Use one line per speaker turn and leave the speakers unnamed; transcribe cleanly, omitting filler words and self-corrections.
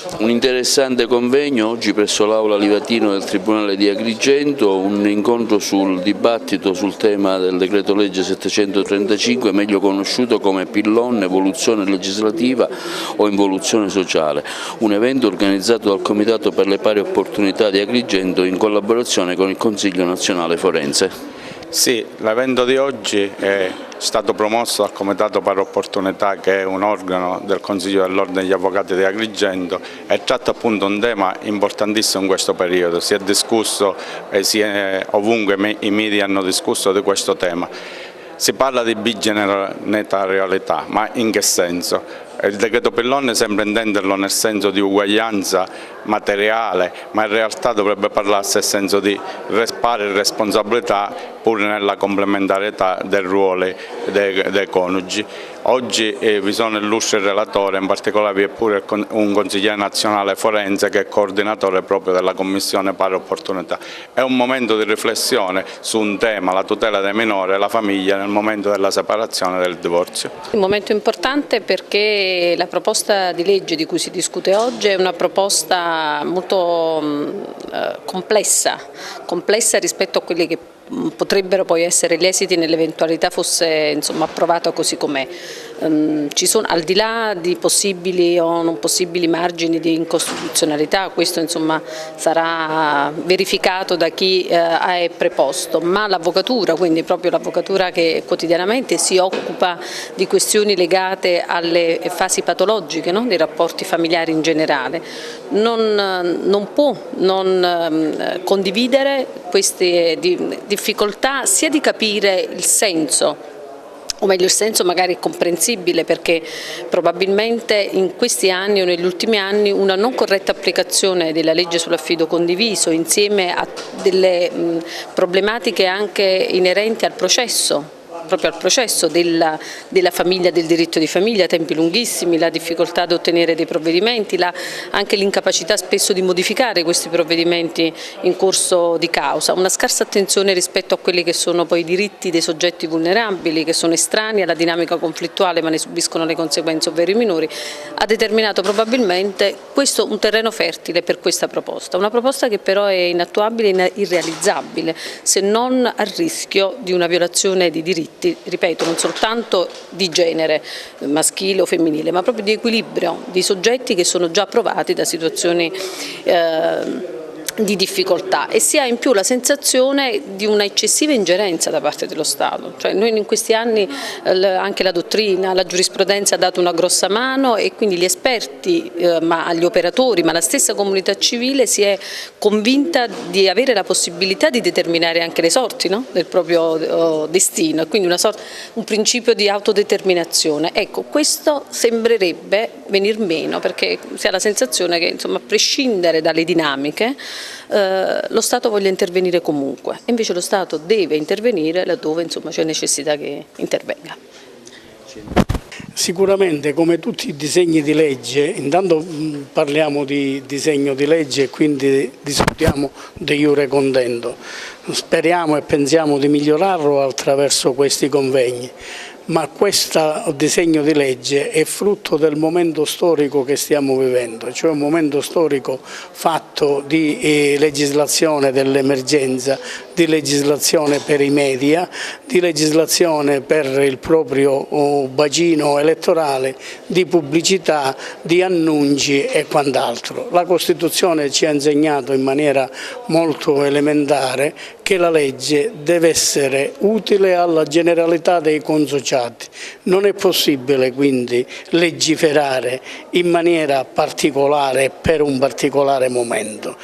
Un interessante convegno oggi presso l'Aula Livatino del Tribunale di Agrigento, un incontro sul dibattito sul tema del decreto legge 735, meglio conosciuto come Pillon, evoluzione legislativa o involuzione sociale, un evento organizzato dal Comitato per le Pari Opportunità di Agrigento in collaborazione con il Consiglio Nazionale Forense.
Sì, l'evento di oggi è stato promosso dal Comitato per Opportunità, che è un organo del Consiglio dell'Ordine degli Avvocati di Agrigento, e tratta appunto un tema importantissimo in questo periodo. Si è discusso e ovunque i media hanno discusso di questo tema. Si parla di bigeneratorialità, ma in che senso? Il decreto Pillon sembra intenderlo nel senso di uguaglianza materiale, ma in realtà dovrebbe parlarsi nel senso di pari responsabilità pur nella complementarietà dei ruoli dei coniugi. Oggi vi sono illustre relatore, in particolare vi è pure un consigliere nazionale forense che è coordinatore proprio della Commissione Pari Opportunità. È un momento di riflessione su un tema, la tutela dei minori e la famiglia nel momento della separazione e del divorzio.
Un momento importante perché la proposta di legge di cui si discute oggi è una proposta molto complessa rispetto a quelli che potrebbero poi essere gli esiti nell'eventualità fosse approvata così com'è. Ci sono, al di là di possibili o non possibili margini di incostituzionalità, questo sarà verificato da chi è preposto, ma l'avvocatura, quindi proprio l'avvocatura che quotidianamente si occupa di questioni legate alle fasi patologiche, no? Dei rapporti familiari in generale, non può non condividere queste difficoltà sia di capire il senso, o meglio il senso magari è comprensibile perché probabilmente in questi anni o negli ultimi anni una non corretta applicazione della legge sull'affido condiviso insieme a delle problematiche anche inerenti al processo, proprio al processo della famiglia, del diritto di famiglia, tempi lunghissimi, la difficoltà ad ottenere dei provvedimenti, anche l'incapacità spesso di modificare questi provvedimenti in corso di causa, una scarsa attenzione rispetto a quelli che sono poi i diritti dei soggetti vulnerabili, che sono estranei alla dinamica conflittuale ma ne subiscono le conseguenze, ovvero i minori, ha determinato probabilmente questo un terreno fertile per questa proposta, una proposta che però è inattuabile e irrealizzabile se non a rischio di una violazione di diritti, ripeto, non soltanto di genere maschile o femminile, ma proprio di equilibrio di soggetti che sono già provati da situazioni di difficoltà, e si ha in più la sensazione di una eccessiva ingerenza da parte dello Stato. Cioè noi in questi anni anche la dottrina, la giurisprudenza ha dato una grossa mano e quindi gli esperti, gli operatori, ma la stessa comunità civile si è convinta di avere la possibilità di determinare anche le sorti, no? Del proprio destino, quindi un principio di autodeterminazione. Ecco, questo sembrerebbe venir meno perché si ha la sensazione che a prescindere dalle dinamiche lo Stato voglia intervenire comunque, invece lo Stato deve intervenire laddove c'è necessità che intervenga.
Sicuramente, come tutti i disegni di legge, intanto parliamo di disegno di legge e quindi discutiamo de iure contendo. Speriamo e pensiamo di migliorarlo attraverso questi convegni. Ma questo disegno di legge è frutto del momento storico che stiamo vivendo, cioè un momento storico fatto di legislazione dell'emergenza, di legislazione per i media, di legislazione per il proprio bacino elettorale, di pubblicità, di annunci e quant'altro. La Costituzione ci ha insegnato in maniera molto elementare che la legge deve essere utile alla generalità dei consociati. Non è possibile quindi legiferare in maniera particolare per un particolare momento.